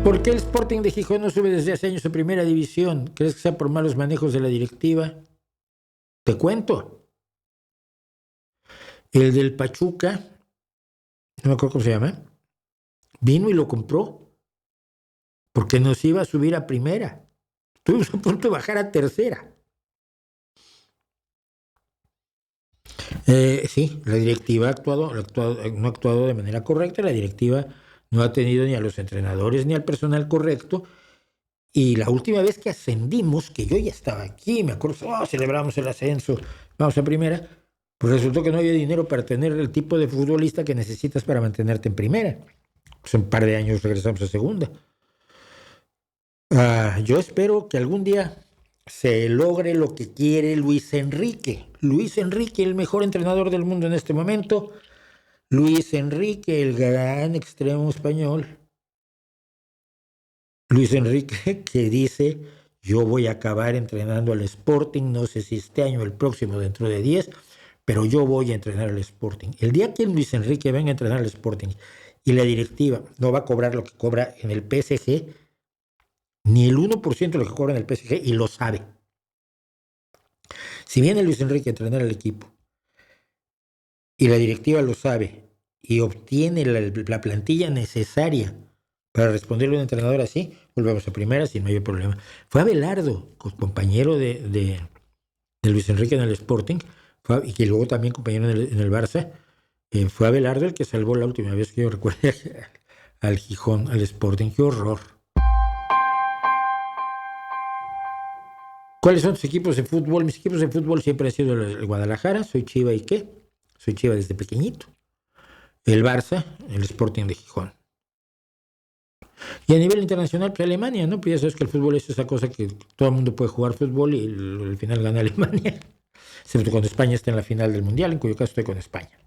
¿Por qué el Sporting de Gijón no sube desde hace años a primera división? ¿Crees que sea por malos manejos de la directiva? Te cuento. El del Pachuca, no me acuerdo cómo se llama, vino y lo compró porque nos iba a subir a primera. Estuvimos a punto de bajar a tercera. Sí, la directiva no ha actuado de manera correcta. La directiva no ha tenido ni a los entrenadores ni al personal correcto. Y la última vez que ascendimos, que yo ya estaba aquí, me acuerdo, celebramos el ascenso, vamos a primera, pues resultó que no había dinero para tener el tipo de futbolista que necesitas para mantenerte en primera. Pues en un par de años regresamos a segunda. Yo espero que algún día se logre lo que quiere Luis Enrique. Luis Enrique, el mejor entrenador del mundo en este momento. Luis Enrique, el gran extremo español. Luis Enrique, que dice, yo voy a acabar entrenando al Sporting, no sé si este año o el próximo, dentro de 10, pero yo voy a entrenar al Sporting. El día que Luis Enrique venga a entrenar al Sporting y la directiva no va a cobrar lo que cobra en el PSG, ni el 1% de lo que cobra en el PSG, y lo sabe. Si viene Luis Enrique a entrenar al equipo y la directiva lo sabe y obtiene la plantilla necesaria para responderle a un entrenador así, volvemos a primera sin mayor problema. Fue Abelardo, compañero de Luis Enrique en el Sporting, y que luego también compañero en el Barça. Fue Abelardo el que salvó la última vez que yo recuerdo al Gijón, al Sporting. ¡Qué horror! ¿Cuáles son tus equipos de fútbol? Mis equipos de fútbol siempre han sido el Guadalajara. Soy Chiva y qué. Soy Chiva desde pequeñito. El Barça, el Sporting de Gijón. Y a nivel internacional, pues Alemania, ¿no? Pues ya sabes que el fútbol es esa cosa que todo el mundo puede jugar fútbol y al final gana Alemania. Excepto cuando España está en la final del Mundial, en cuyo caso estoy con España.